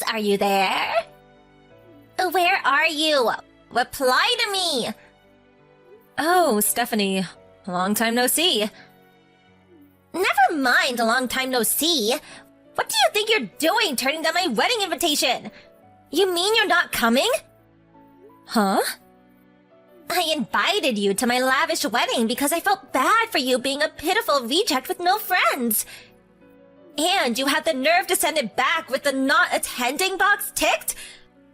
are you there? Where are you? Reply to me! Oh, Stephanie. Long time no see. Never mind a long time no see. What do you think you're doing turning down my wedding invitation? You mean you're not coming? Huh? I invited you to my lavish wedding because I felt bad for you being a pitiful reject with no friends. And you had the nerve to send it back with the not attending box ticked?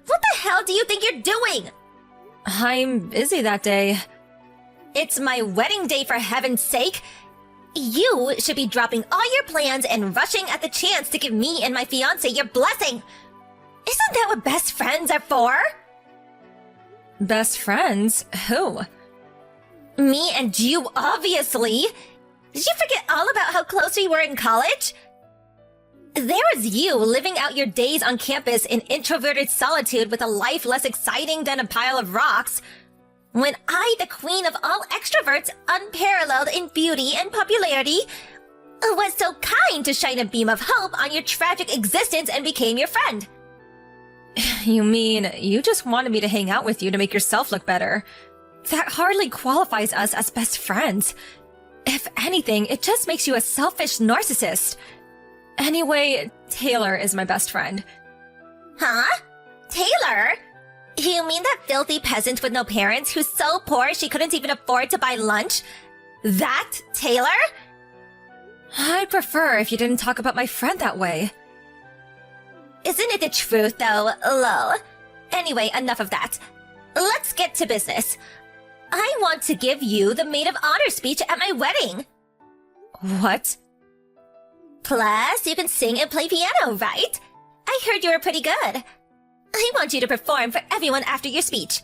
What the hell do you think you're doing? I'm busy that day. It's my wedding day, for heaven's sake. You should be dropping all your plans and rushing at the chance to give me and my fiancé your blessing. Isn't that what best friends are for? Best friends? Who? Me and you, obviously. Did you forget all about how close we were in college? There was you living out your days on campus in introverted solitude with a life less exciting than a pile of rocks. When I, the queen of all extroverts, unparalleled in beauty and popularity, was so kind to shine a beam of hope on your tragic existence and became your friend. You mean you just wanted me to hang out with you to make yourself look better? That hardly qualifies us as best friends. If anything, it just makes you a selfish narcissist. Anyway, Taylor is my best friend. Huh? Taylor? You mean that filthy peasant with no parents who's so poor she couldn't even afford to buy lunch? That Taylor? I'd prefer if you didn't talk about my friend that way. Isn't it the truth, though, lol? Anyway, enough of that. Let's get to business. I want to give you the maid of honor speech at my wedding. What? Plus, you can sing and play piano, right? I heard you were pretty good. I want you to perform for everyone after your speech.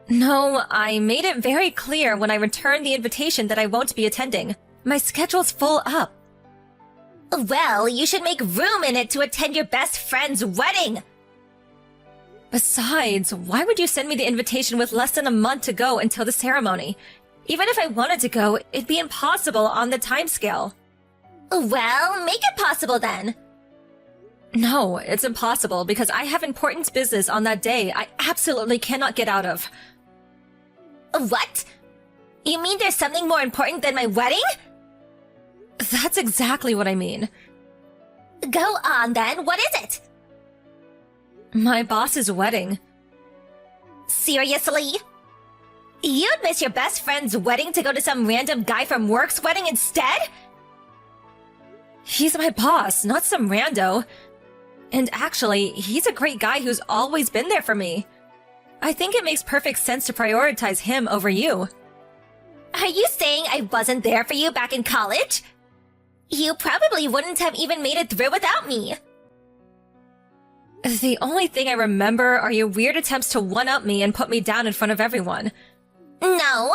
No, I made it very clear when I returned the invitation that I won't be attending. My schedule's full up. Well, you should make room in it to attend your best friend's wedding. Besides, why would you send me the invitation with less than a month to go until the ceremony? Even if I wanted to go, it'd be impossible on the timescale. Well, make it possible then. No, it's impossible because I have important business on that day I absolutely cannot get out of. What? You mean there's something more important than my wedding? That's exactly what I mean. Go on then, what is it? My boss's wedding. Seriously? You'd miss your best friend's wedding to go to some random guy from work's wedding instead? He's my boss, not some rando. And actually, he's a great guy who's always been there for me. I think it makes perfect sense to prioritize him over you. Are you saying I wasn't there for you back in college? You probably wouldn't have even made it through without me. The only thing I remember are your weird attempts to one-up me and put me down in front of everyone. No.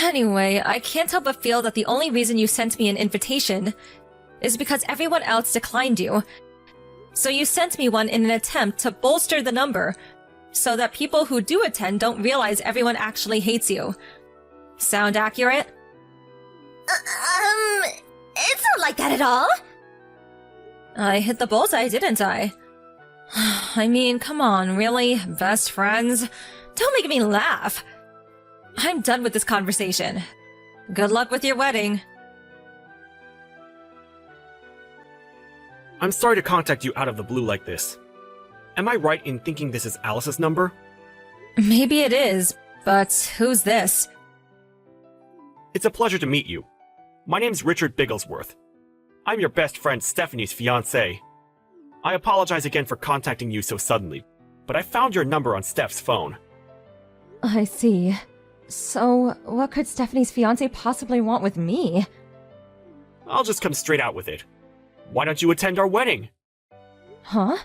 Anyway, I can't help but feel that the only reason you sent me an invitation is because everyone else declined you. So you sent me one in an attempt to bolster the number, so that people who do attend don't realize everyone actually hates you. Sound accurate? It's not like that at all. I hit the bullseye, didn't I? I mean, come on, really? Best friends? Don't make me laugh. I'm done with this conversation. Good luck with your wedding. I'm sorry to contact you out of the blue like this. Am I right in thinking this is Alice's number? Maybe it is, but who's this? It's a pleasure to meet you. My name's Richard Bigglesworth. I'm your best friend Stephanie's fiancé. I apologize again for contacting you so suddenly, but I found your number on Steph's phone. I see. So, what could Stephanie's fiancé possibly want with me? I'll just come straight out with it. Why don't you attend our wedding? Huh?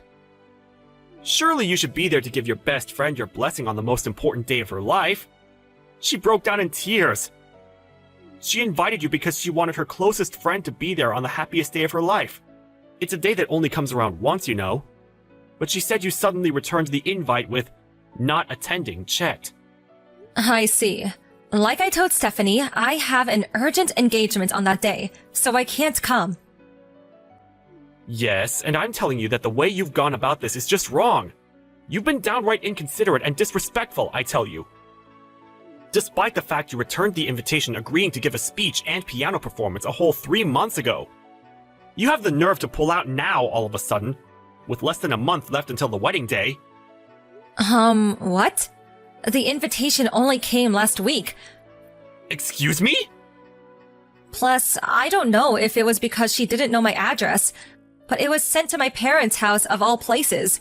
Surely you should be there to give your best friend your blessing on the most important day of her life. She broke down in tears. She invited you because she wanted her closest friend to be there on the happiest day of her life. It's a day that only comes around once, you know. But she said you suddenly returned the invite with not attending checked. I see. Like I told Stephanie, I have an urgent engagement on that day, so I can't come. Yes, and I'm telling you that the way you've gone about this is just wrong. You've been downright inconsiderate and disrespectful, I tell you. Despite the fact you returned the invitation agreeing to give a speech and piano performance a whole 3 months ago. You have the nerve to pull out now all of a sudden, with less than a month left until the wedding day. What? The invitation only came last week. Excuse me? Plus, I don't know if it was because she didn't know my address, but it was sent to my parents' house of all places.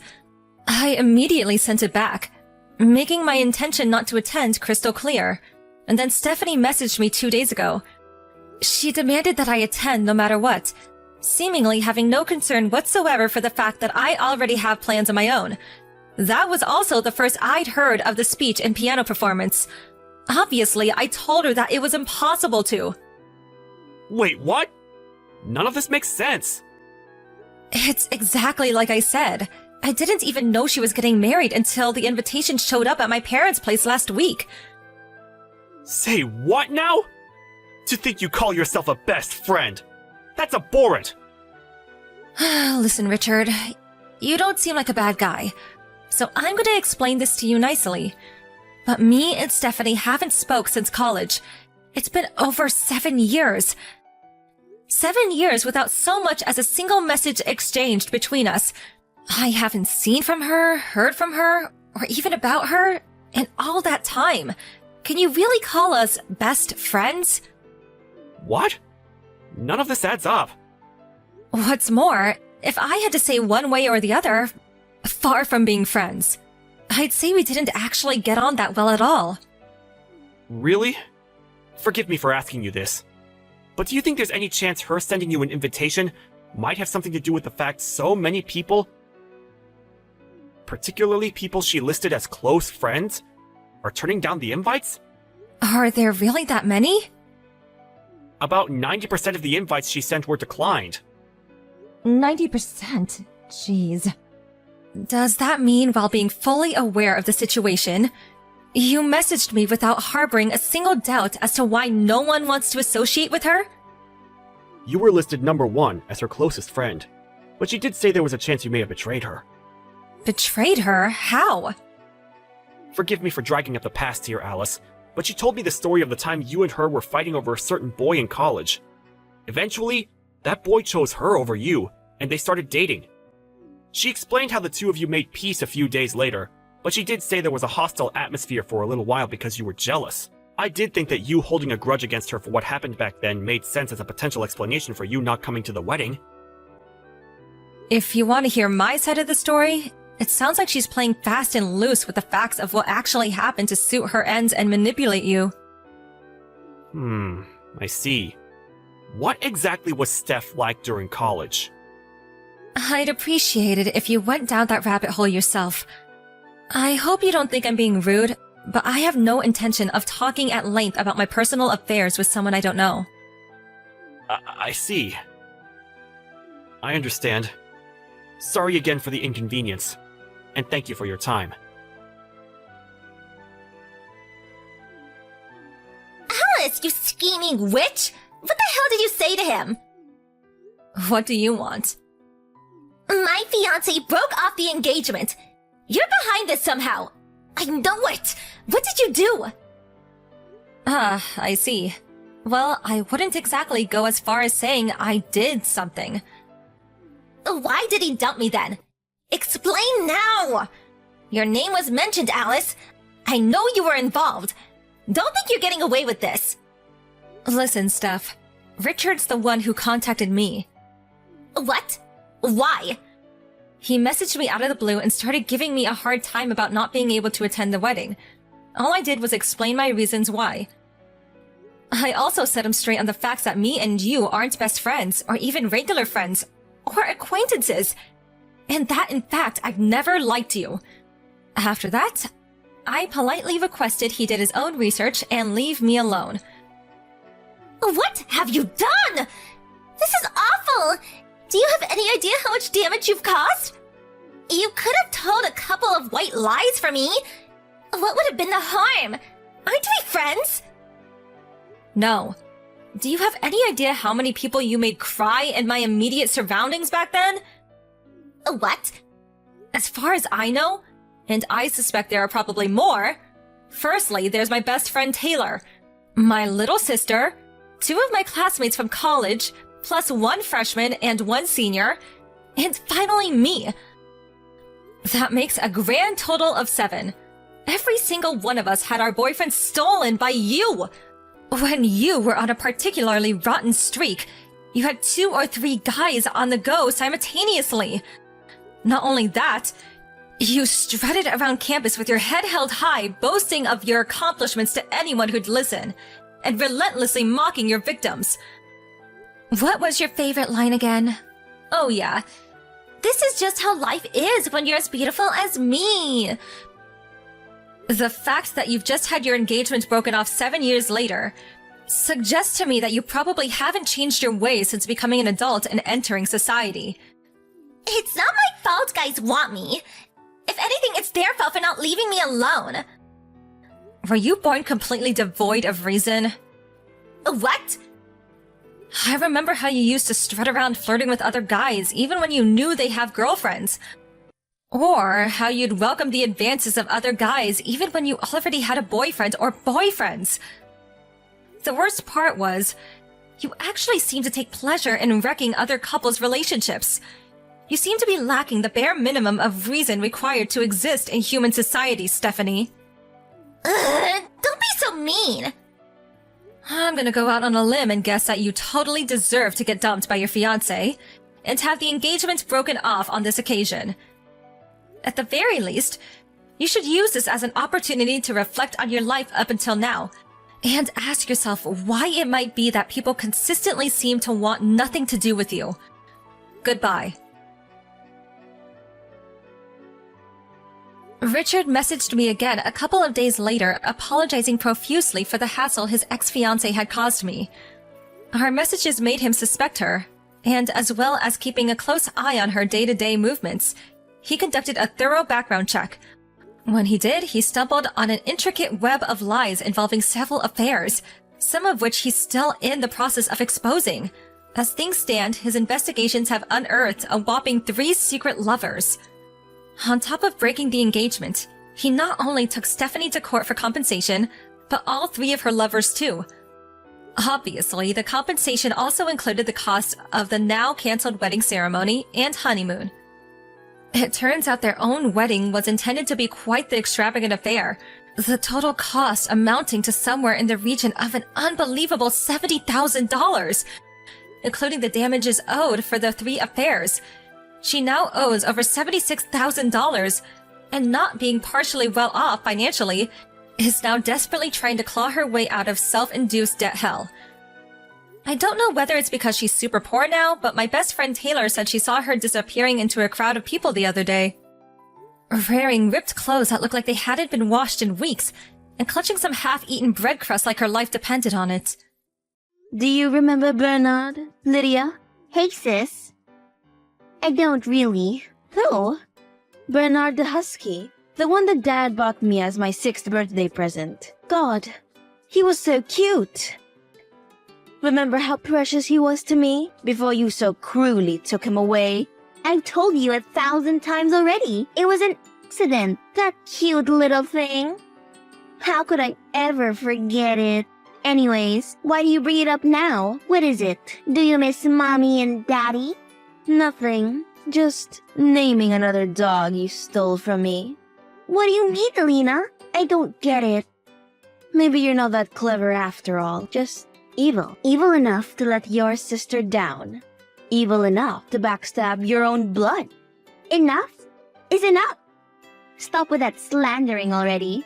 I immediately sent it back, making my intention not to attend crystal clear. And then Stephanie messaged me 2 days ago. She demanded that I attend no matter what, seemingly having no concern whatsoever for the fact that I already have plans of my own. That was also the first I'd heard of the speech and piano performance. Obviously, I told her that it was impossible to. Wait, what? None of this makes sense. It's exactly like I said. I didn't even know she was getting married until the invitation showed up at my parents' place last week. Say what now? To think you call yourself a best friend. That's abhorrent. Listen, Richard, you don't seem like a bad guy, so I'm going to explain this to you nicely. But me and Stephanie haven't spoke since college. It's been over 7 years. 7 years without so much as a single message exchanged between us. I haven't seen from her, heard from her, or even about her in all that time. Can you really call us best friends? What? None of this adds up. What's more, if I had to say one way or the other, far from being friends, I'd say we didn't actually get on that well at all. Really? Forgive me for asking you this, but do you think there's any chance her sending you an invitation might have something to do with the fact so many people, particularly people she listed as close friends, are turning down the invites? Are there really that many? About 90% of the invites she sent were declined. 90%? Jeez. Does that mean, while being fully aware of the situation, you messaged me without harboring a single doubt as to why no one wants to associate with her? You were listed number 1 as her closest friend, but she did say there was a chance you may have betrayed her. Betrayed her? How? Forgive me for dragging up the past here, Alice, but she told me the story of the time you and her were fighting over a certain boy in college. Eventually, that boy chose her over you, and they started dating. She explained how the two of you made peace a few days later, but she did say there was a hostile atmosphere for a little while because you were jealous. I did think that you holding a grudge against her for what happened back then made sense as a potential explanation for you not coming to the wedding. If you want to hear my side of the story, it sounds like she's playing fast and loose with the facts of what actually happened to suit her ends and manipulate you. I see. What exactly was Steph like during college? I'd appreciate it if you went down that rabbit hole yourself. I hope you don't think I'm being rude, but I have no intention of talking at length about my personal affairs with someone I don't know. I see. I understand. Sorry again for the inconvenience, and thank you for your time. Alice, you scheming witch! What the hell did you say to him? What do you want? My fiancé broke off the engagement. You're behind this somehow. I know it. What did you do? I see. Well, I wouldn't exactly go as far as saying I did something. Why did he dump me then? Explain now! Your name was mentioned, Alice. I know you were involved. Don't think you're getting away with this. Listen, Steph. Richard's the one who contacted me. What? Why? He messaged me out of the blue and started giving me a hard time about not being able to attend the wedding. All I did was explain my reasons why. I also set him straight on the facts that me and you aren't best friends, or even regular friends, or acquaintances, and that, in fact, I've never liked you. After that, I politely requested he did his own research and leave me alone. What have you done? This is awful! Do you have any idea how much damage you've caused? You could have told a couple of white lies for me. What would have been the harm? Aren't we friends? No. Do you have any idea how many people you made cry in my immediate surroundings back then? What? As far as I know, and I suspect there are probably more, firstly, there's my best friend Taylor, my little sister, 2 of my classmates from college, plus 1 freshman and 1 senior, and finally me. That makes a grand total of 7. Every single one of us had our boyfriends stolen by you. When you were on a particularly rotten streak, you had 2 or 3 guys on the go simultaneously. Not only that, you strutted around campus with your head held high, boasting of your accomplishments to anyone who'd listen, and relentlessly mocking your victims. What was your favorite line again? Oh yeah, This is just how life is when you're as beautiful as me. the fact that you've just had your engagement broken off 7 years later suggests to me that you probably haven't changed your ways since becoming an adult and entering society. It's not my fault guys want me. If anything, it's their fault for not leaving me alone. Were you born completely devoid of reason? What? I remember how you used to strut around flirting with other guys even when you knew they have girlfriends. Or how you'd welcome the advances of other guys even when you already had a boyfriend or boyfriends. The worst part was, you actually seemed to take pleasure in wrecking other couples' relationships. You seem to be lacking the bare minimum of reason required to exist in human society, Stephanie. Don't be so mean. I'm gonna go out on a limb and guess that you totally deserve to get dumped by your fiancé and have the engagement broken off on this occasion. At the very least, you should use this as an opportunity to reflect on your life up until now and ask yourself why it might be that people consistently seem to want nothing to do with you. Goodbye. Richard messaged me again a couple of days later, apologizing profusely for the hassle his ex-fiancée had caused me. Our messages made him suspect her, and as well as keeping a close eye on her day-to-day movements, he conducted a thorough background check. When he did, he stumbled on an intricate web of lies involving several affairs, some of which he's still in the process of exposing. As things stand, his investigations have unearthed a whopping 3 secret lovers. On top of breaking the engagement, he not only took Stephanie to court for compensation, but all 3 of her lovers too. Obviously, the compensation also included the cost of the now cancelled wedding ceremony and honeymoon. It turns out their own wedding was intended to be quite the extravagant affair, the total cost amounting to somewhere in the region of an unbelievable $70,000, including the damages owed for the 3 affairs. She now owes over $76,000, and not being partially well off financially, is now desperately trying to claw her way out of self-induced debt hell. I don't know whether it's because she's super poor now, but my best friend Taylor said she saw her disappearing into a crowd of people the other day. Wearing ripped clothes that looked like they hadn't been washed in weeks, and clutching some half-eaten bread crust like her life depended on it. Do you remember Bernard, Lydia? Hey, sis. I don't really. Who? Bernard the Husky, the one that Dad bought me as my 6th birthday present. God, he was so cute. Remember how precious he was to me before you so cruelly took him away? I've told you 1,000 times already. It was an accident. That cute little thing. How could I ever forget it? Anyways, why do you bring it up now? What is it? Do you miss mommy and daddy? Nothing. Just naming another dog you stole from me. What do you mean, Alina? I don't get it. Maybe you're not that clever after all. Just evil. Evil enough to let your sister down. Evil enough to backstab your own blood. Enough is enough. Stop with that slandering already.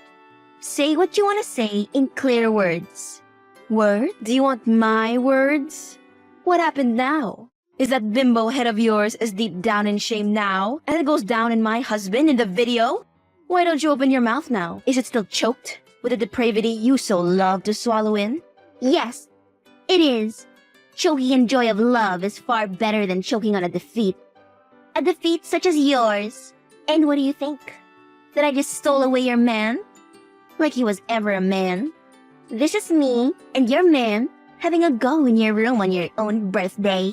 Say what you want to say in clear words. Word? Do you want my words? What happened now? Is that bimbo head of yours as deep down in shame now as it goes down in my husband in the video? Why don't you open your mouth now? Is it still choked with the depravity you so love to swallow in? Yes, it is. Choking in joy of love is far better than choking on a defeat. A defeat such as yours. And what do you think? That I just stole away your man? Like he was ever a man. This is me and your man having a go in your room on your own birthday.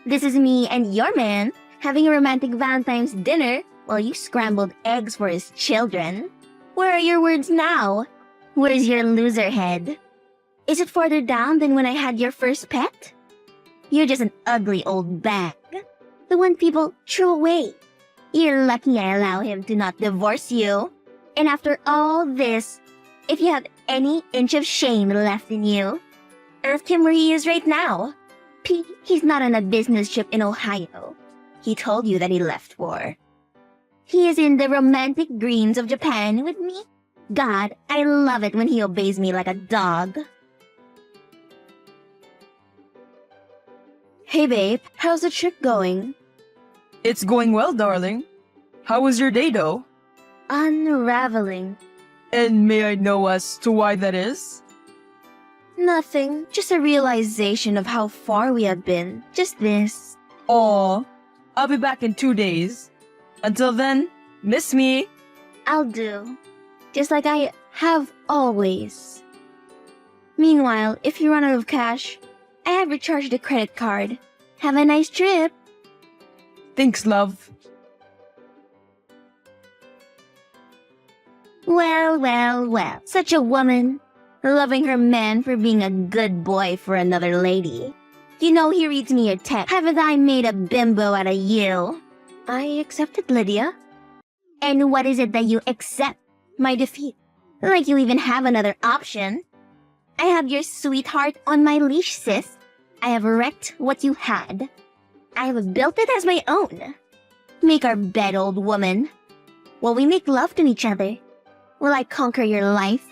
This is me and your man having a romantic Valentine's dinner while you scrambled eggs for his children. Where are your words now? Where's your loser head? Is it farther down than when I had your first pet? You're just an ugly old bag. The one people threw away. You're lucky I allow him to not divorce you. And after all this, if you have any inch of shame left in you, ask him where he is right now. He's not on a business trip in Ohio. He told you that he left for. He is in the romantic greens of Japan with me. God, I love it when he obeys me like a dog. Hey babe, how's the trip going? It's going well, darling. How was your day, though? Unraveling. And may I know as to why that is? Nothing, just a realization of how far we have been. Just this. Aw, I'll be back in 2 days. Until then, miss me. I'll do. Just like I have always. Meanwhile, if you run out of cash, I have recharged the credit card. Have a nice trip. Thanks, love. Well. Such a woman. Loving her man for being a good boy for another lady. You know he reads me a text. Haven't I made a bimbo out of you? I accepted, Lydia. And what is it that you accept? My defeat. Like you even have another option. I have your sweetheart on my leash, sis. I have wrecked what you had. I have built it as my own. Make our bed, old woman. While we make love to each other. Will I conquer your life?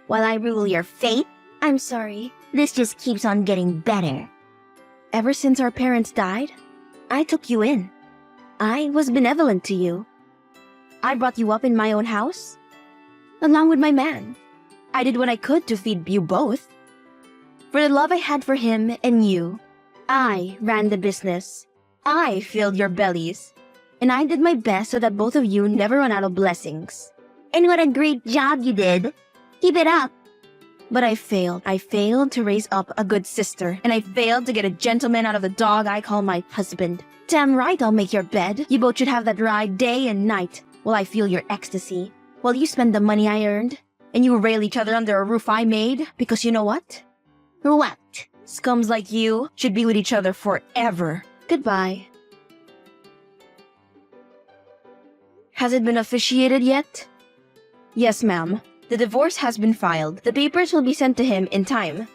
While I rule your fate? I'm sorry. This just keeps on getting better. Ever since our parents died, I took you in. I was benevolent to you. I brought you up in my own house, along with my man. I did what I could to feed you both. For the love I had for him and you, I ran the business. I filled your bellies. And I did my best so that both of you never run out of blessings. And what a great job you did. Keep it up. But I failed. I failed to raise up a good sister. And I failed to get a gentleman out of the dog I call my husband. Damn right I'll make your bed. You both should have that ride day and night while I feel your ecstasy. While you spend the money I earned. And you rail each other under a roof I made. Because you know what? What? Scums like you should be with each other forever. Goodbye. Has it been officiated yet? Yes, ma'am. The divorce has been filed. The papers will be sent to him in time.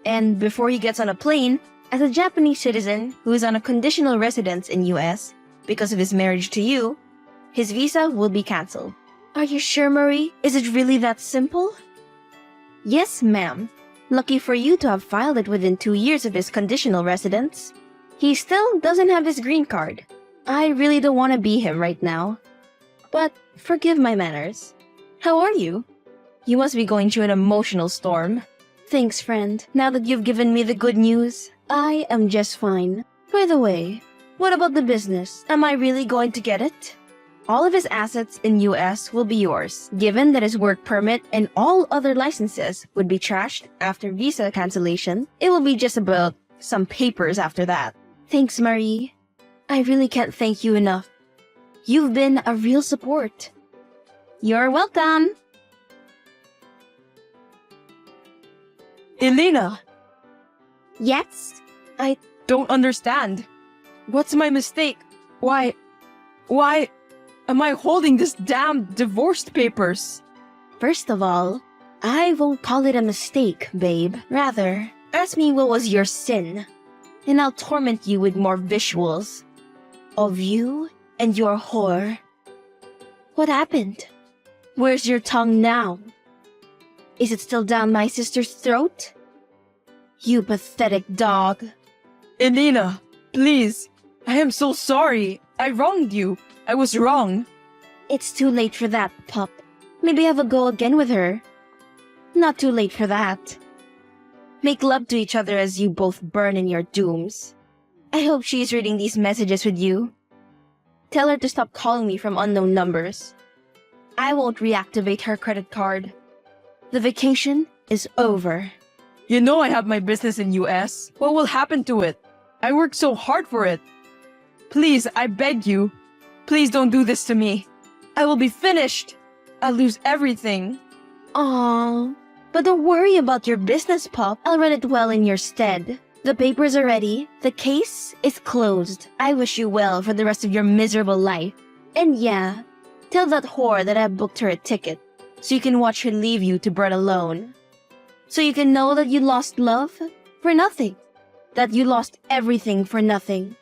And before he gets on a plane, as a Japanese citizen who is on a conditional residence in US because of his marriage to you, his visa will be cancelled. Are you sure, Marie? Is it really that simple? Yes, ma'am. Lucky for you to have filed it within 2 years of his conditional residence. He still doesn't have his green card. I really don't want to be him right now. But forgive my manners. How are you? You must be going through an emotional storm. Thanks, friend. Now that you've given me the good news, I am just fine. By the way, what about the business? Am I really going to get it? All of his assets in US will be yours, given that his work permit and all other licenses would be trashed after visa cancellation. It will be just about some papers after that. Thanks, Marie. I really can't thank you enough. You've been a real support. You're welcome. Elena, Yes? I don't understand. What's my mistake? Why am I holding this damn divorce papers? First of all, I won't call it a mistake, babe. Rather, ask me what was your sin, and I'll torment you with more visuals of you and your whore. What happened? Where's your tongue now? Is it still down my sister's throat? You pathetic dog. Elena, please. I am so sorry. I wronged you. I was wrong. It's too late for that, pup. Maybe have a go again with her. Not too late for that. Make love to each other as you both burn in your dooms. I hope she's reading these messages with you. Tell her to stop calling me from unknown numbers. I won't reactivate her credit card. The vacation is over. You know I have my business in US. What will happen to it? I worked so hard for it. Please, I beg you. Please don't do this to me. I will be finished. I'll lose everything. Aww. But don't worry about your business, Pop. I'll run it well in your stead. The papers are ready. The case is closed. I wish you well for the rest of your miserable life. And yeah, tell that whore that I booked her a ticket so you can watch her leave you to burn alone. So you can know that you lost love for nothing. That you lost everything for nothing.